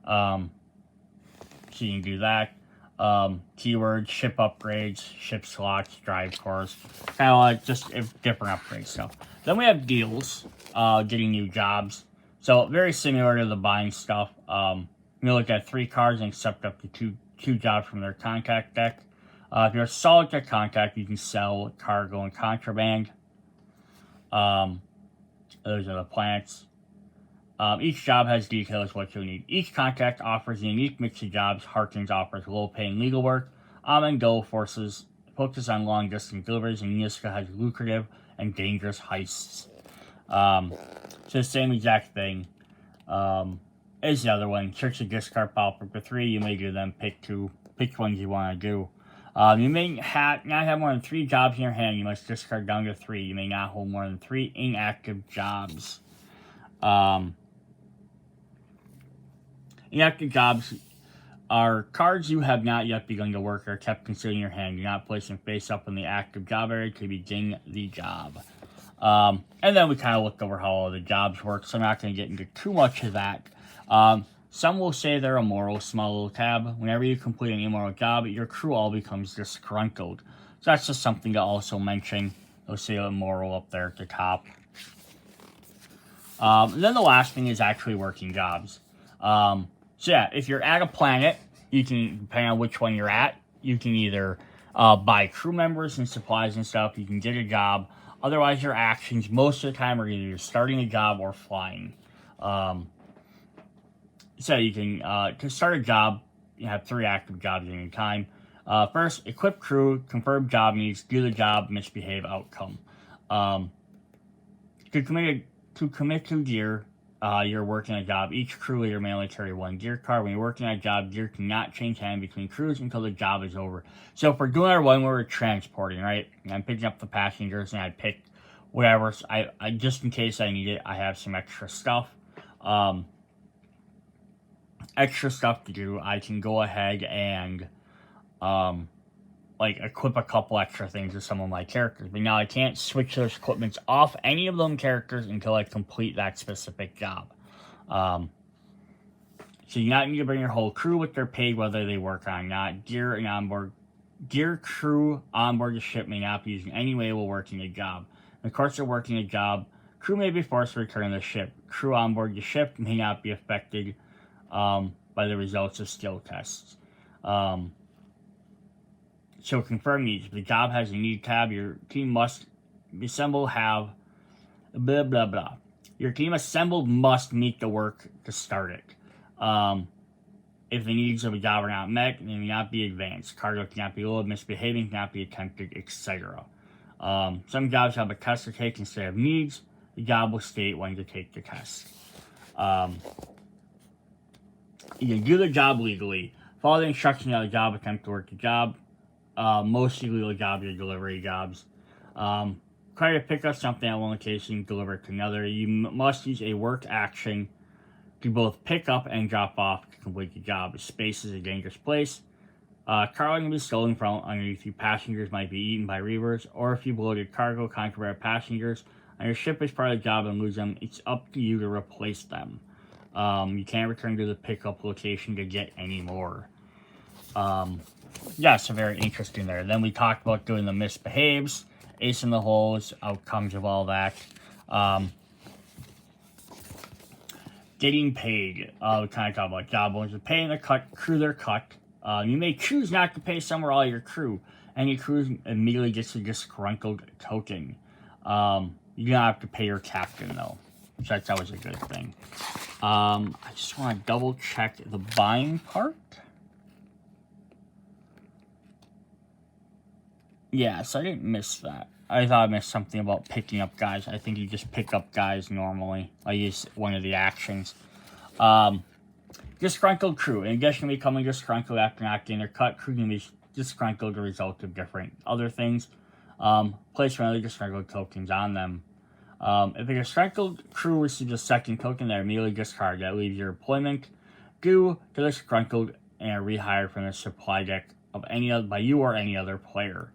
So you can do that. Keywords, ship upgrades, ship slots, drive cores, kind of like just different upgrade stuff. Then we have deals, getting new jobs. So very similar to the buying stuff. You look at 3 cards and accept up to two jobs from their contact deck. If you're solid to contact, you can sell cargo and contraband. Those are the planets. Each job has details what you need. Each contact offers a unique mix of jobs. Harkins offers low-paying legal work. And Go focus on long-distance deliveries, and Niska has lucrative and dangerous heists. So the same exact thing as the other one. Search the discard pile for 3. You may do them. Pick ones you want to do. You may not have more than 3 jobs in your hand. You must discard down to 3. You may not hold more than 3 inactive jobs. Inactive jobs are cards you have not yet begun to work or kept concealed in your hand. Do not place them face up in the active job area to begin the job. And then we kind of looked over how all the jobs work, so I'm not going to get into too much of that. Some will say they're immoral. Small little tab. Whenever you complete an immoral job, your crew all becomes disgruntled. So that's just something to also mention. They'll say immoral up there at the top. And then the last thing is actually working jobs. So yeah, if you're at a planet, you can, depending on which one you're at, you can either buy crew members and supplies and stuff. You can get a job. Otherwise, your actions most of the time are either starting a job or flying. So you can, to start a job, you have 3 active jobs at any time. First, equip crew, confirm job needs, do the job, misbehave, outcome. To commit to gear, you're working a job. Each crew leader may only carry 1 gear card. When you're working a job, gear cannot change hand between crews until the job is over. So if we're doing our one where we're transporting, right, and I'm picking up the passengers and I pick whatever, so I just in case I need it, I have some extra stuff. Extra stuff to do, I can go ahead and like equip a couple extra things to some of my characters. But now I can't switch those equipments off any of them characters until I complete that specific job. So you not need to bring your whole crew with their paid whether they work or not. Gear crew onboard the ship may not be used in any way while working a job. In the course of working a job, crew may be forced to return to the ship. Crew onboard the ship may not be affected by the results of skill tests. So confirm needs. If the job has a need tab, your team must assemble have blah blah blah. Your team assembled must meet the work to start it. If the needs of a job are not met, they may not be advanced. Cargo cannot be loaded, misbehaving cannot be attempted, etc. Some jobs have a test to take instead of needs. The job will state when to take the test. You can do the job legally. Follow the instructions of the job, attempt to work the job. Most illegal jobs are delivery jobs. Try to pick up something at one location, deliver it to another. You must use a work action to both pick up and drop off to complete the job. Space is a dangerous place. Cargo can be stolen from underneath you. Passengers might be eaten by reavers, or if you've loaded cargo, contraband passengers, and your ship is part of the job and lose them, it's up to you to replace them. You can't return to the pickup location to get any more. Yeah, so very interesting there. Then we talked about doing the misbehaves, ace in the holes, outcomes of all that. Getting paid. We kind of talked about job owners. Paying the cut, crew their cut. You may choose not to pay some or all your crew. Any crew immediately gets a disgruntled token. You don't have to pay your captain, though. So that's always a good thing. I just want to double check the buying part. Yeah, so I didn't miss that. I thought I missed something about picking up guys. I think you just pick up guys normally. I use one of the actions. Disgruntled crew. In addition to becoming disgruntled after not getting their cut, crew can be disgruntled as a result of different other things. Place another disgruntled tokens on them. If a disgruntled crew receives a second token, they're immediately discarded. That leaves your employment due to the disgruntled and are rehired from the supply deck of any other, by you or any other player.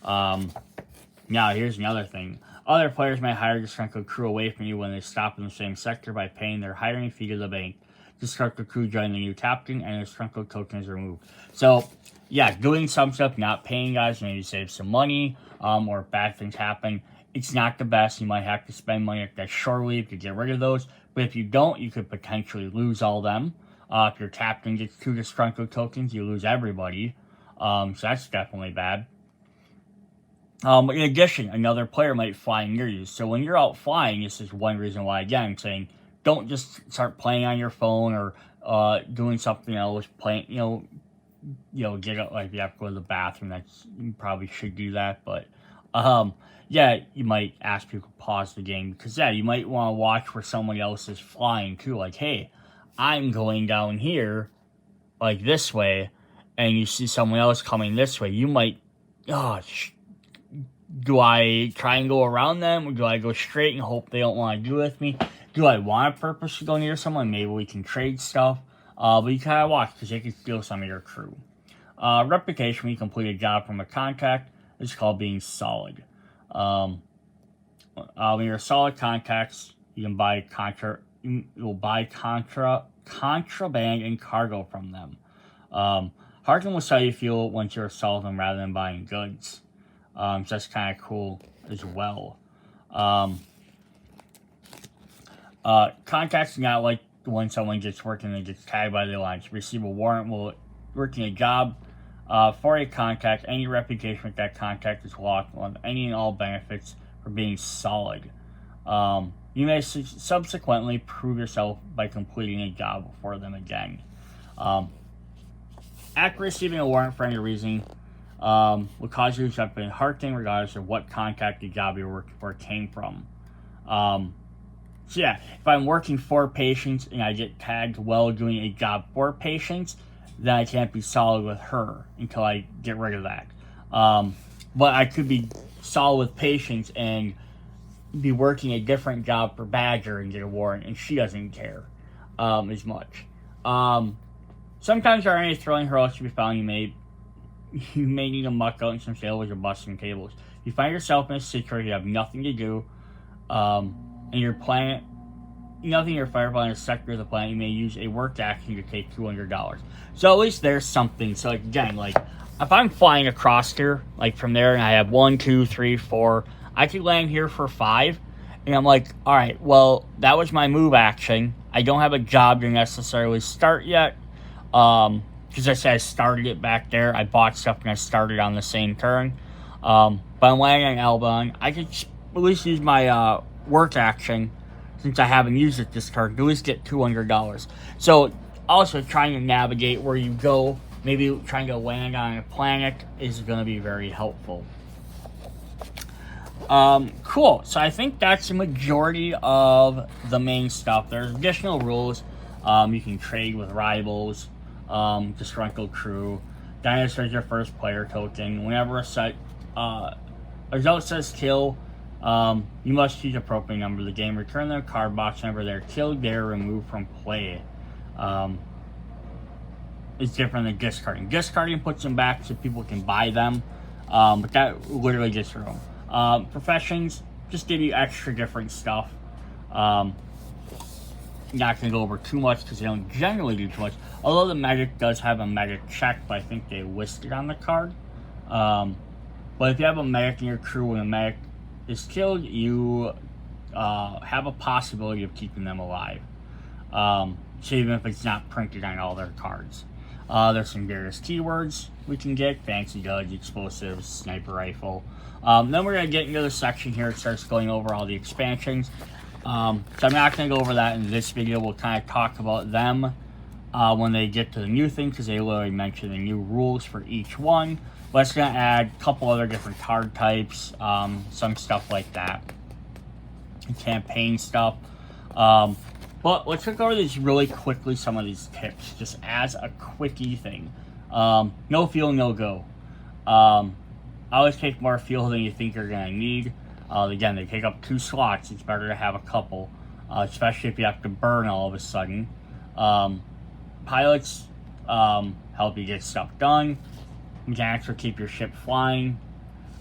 Now, here's another thing. Other players may hire disgruntled crew away from you when they stop in the same sector by paying their hiring fee to the bank. Disgruntled crew join the new captain, and the disgruntled token is removed. So, yeah, doing some stuff, not paying guys, maybe save some money, or bad things happen. it's not the best. You might have to spend money at that shore leave to get rid of those. But if you don't, you could potentially lose all them. If your captain gets 2 disgruntled tokens, you lose everybody. So that's definitely bad. But in addition, another player might fly near you. So when you're out flying, this is one reason why, again, I'm saying don't just start playing on your phone or doing something else. Playing, get up, like, if you have to go to the bathroom, you probably should do that. But yeah, you might ask people to pause the game because you might want to watch where somebody else is flying too. Like, hey, I'm going down here, like this way, and you see someone else coming this way. You might, do I try and go around them, or do I go straight and hope they don't want to do with me? Do I want to purposely go near someone? Maybe we can trade stuff. But you kind of watch because they can steal some of your crew. Reputation, when you complete a job from a contract, is called being solid. When you're solid contacts, you can buy contraband and cargo from them. Harkin will sell you fuel once you're solid rather than buying goods. So that's kind of cool as well. Contacts are not like when someone gets working and gets tagged by the alliance. Receive a warrant while working a job for a contact. Any reputation with that contact is locked on any and all benefits for being solid. You may subsequently prove yourself by completing a job for them again. After receiving a warrant for any reason, will cause you to jump in Harkin regardless of what contact the job you're working for came from. So yeah, if I'm working for patients and I get tagged while doing a job for patients, then I can't be solid with her until I get rid of that. But I could be solid with patients and be working a different job for Badger and get a warrant, and she doesn't care as much. Sometimes there are any thrilling hurdles to be found. You may need to muck out in some sailors or bust some cables. You find yourself in a situation you have nothing to do, and your planet, nothing your Firefly in a sector of the planet, you may use a work action to take $200. So at least there's something. So again, like, if I'm flying across here, like from there, and I have 1, 2, 3, 4, I could land here for 5, and I'm like, all right, well, that was my move action. I don't have a job to necessarily start yet, because I said I started it back there. I bought stuff and I started on the same turn. But I'm landing on Elbon. I could at least use my work action, since I haven't used it this turn, to at least get $200. So also trying to navigate where you go, maybe trying to land on a planet is going to be very helpful. Cool. So I think that's the majority of the main stuff. There's additional rules. You can trade with rivals, disgruntled crew. Dinosaur is your first player token. Whenever a result says kill, you must choose appropriate number of the game. Return their card box whenever they're killed, they're removed from play. It's different than discarding. Discarding puts them back so people can buy them, but that literally gets rid of them. Professions just give you extra different stuff. Not going to go over too much because they don't generally do too much. Although the medic does have a medic check, but I think they list it on the card. But if you have a medic in your crew and a medic is killed, you have a possibility of keeping them alive. So even if it's not printed on all their cards. There's some various keywords we can get. Fancy Judge, Explosives, Sniper Rifle. Then we're going to get into the section here. It starts going over all the expansions. So I'm not going to go over that in this video. We'll kind of talk about them when they get to the new thing, because they literally mention the new rules for each one. But it's going to add a couple other different card types, some stuff like that. Campaign stuff. But let's look over these really quickly, some of these tips, just as a quickie thing. No fuel, no go. Always take more fuel than you think you're going to need. Again, they take up 2 slots. It's better to have a couple, especially if you have to burn all of a sudden. Pilots help you get stuff done. Mechanics will keep your ship flying.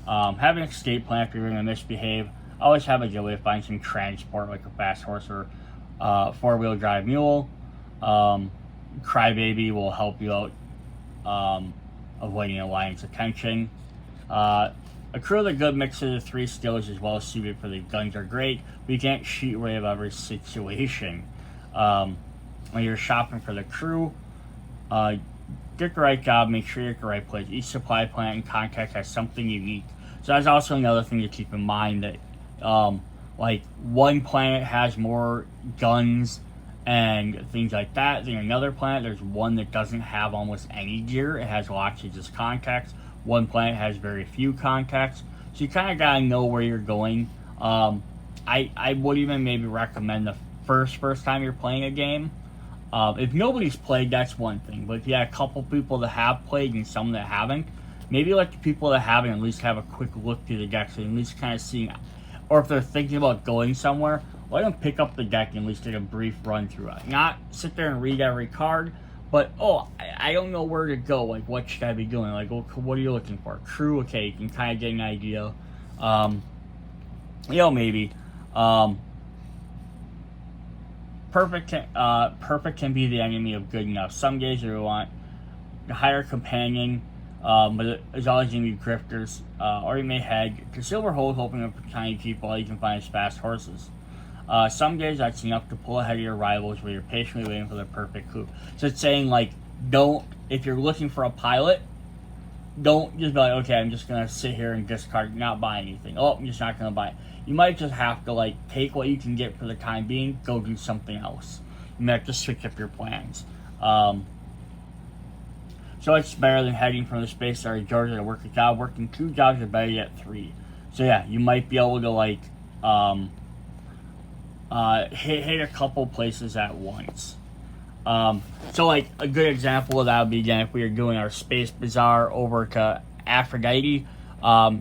Have an escape plan if you're going to misbehave. Always have a good way to find some transport, like a fast horse or 4-wheel drive mule. Crybaby will help you out avoiding Alliance attention. A crew with a good mix of the three skills is well suited for the guns are great, but you can't shoot away of every situation. When you're shopping for the crew, get the right job, make sure you're at the right place. Each supply plant and contact has something unique. So that's also another thing to keep in mind, that like one planet has more guns and things like that than another planet. There's one that doesn't have almost any gear. It has lots of just contacts. One planet has very few contacts. So you kind of got to know where you're going. I would even maybe recommend the first time you're playing a game. If nobody's played, that's one thing. But if you had a couple people that have played and some that haven't, maybe let the people that haven't at least have a quick look through the deck, so at least kind of seeing, or if they're thinking about going somewhere, let them pick up the deck and at least get a brief run through it. Not sit there and read every card, but, I don't know where to go. Like, what should I be doing? Like, what are you looking for? Crew? Okay, you can kind of get an idea. Maybe. Perfect can be the enemy of good enough. Some days you want to hire a companion, but it's always going to be grifters, or you may head to silver holes hoping to tiny people all you can find is fast horses. Some days that's enough to pull ahead of your rivals where you're patiently waiting for the perfect coup. So it's saying, like, if you're looking for a pilot, don't just be like, okay, I'm just going to sit here and discard, not buy anything. I'm just not going to buy it. You might just have to, like, take what you can get for the time being, go do something else. You might have to switch up your plans. So it's better than heading from the space station Georgia to work a job. Working 2 jobs or better yet 3. So yeah, you might be able to, like, hit a couple places at once. So like a good example of that would be, again, if we were doing our space bazaar over to Aphrodite,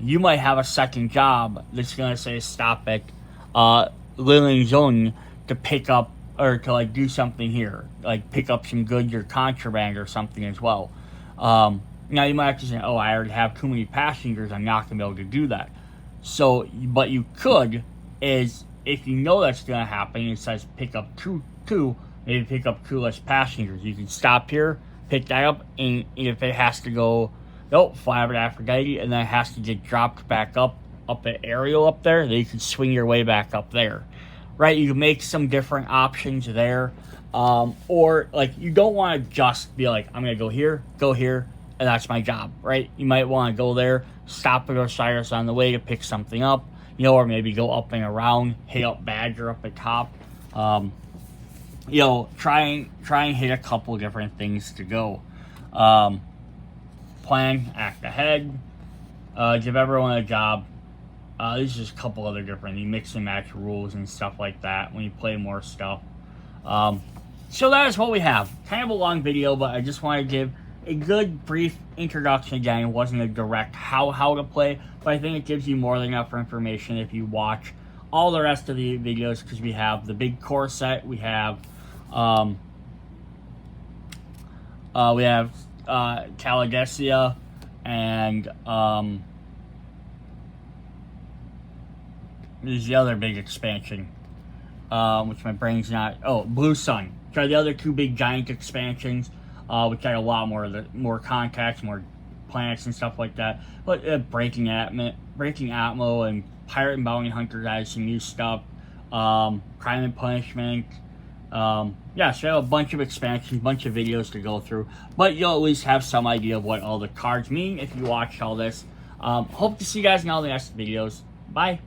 you might have a second job that's going to say stop at Lillian Zone to pick up, or to like do something here, like pick up some goods or contraband or something as well. Now you might have to say, I already have too many passengers, I'm not going to be able to do that. So, but you could, is if you know that's going to happen, it says pick up two, maybe pick up 2 less passengers. You can stop here, pick that up, and if it has to go, fly over to Aphrodite, and then it has to get dropped back up at Ariel up there, then you can swing your way back up there. Right? You can make some different options there. Or, like, you don't want to just be like, I'm going to go here, and that's my job, right? You might want to go there, stop at Osiris on the way to pick something up, or maybe go up and around, hit up Badger up at top. Try and hit a couple different things to go. Plan, act ahead, give everyone a job. There's just a couple other different, you mix and match rules and stuff like that when you play more stuff. So that is what we have. Kind of a long video, but I just want to give a good brief introduction. Again, it wasn't a direct how to play, but I think it gives you more than enough information if you watch all the rest of the videos, because we have the big core set, we have Caligesia, and there's the other big expansion, which my brain's not. Blue Sun. Try the other 2 big giant expansions, which had a lot more contacts, more planets and stuff like that. But Breaking Atmo and Pirate and Bounty Hunter guys, some new stuff. Crime and Punishment. So you have a bunch of expansions, bunch of videos to go through, but you'll at least have some idea of what all the cards mean if you watch all this. Hope to see you guys in all the next videos. Bye.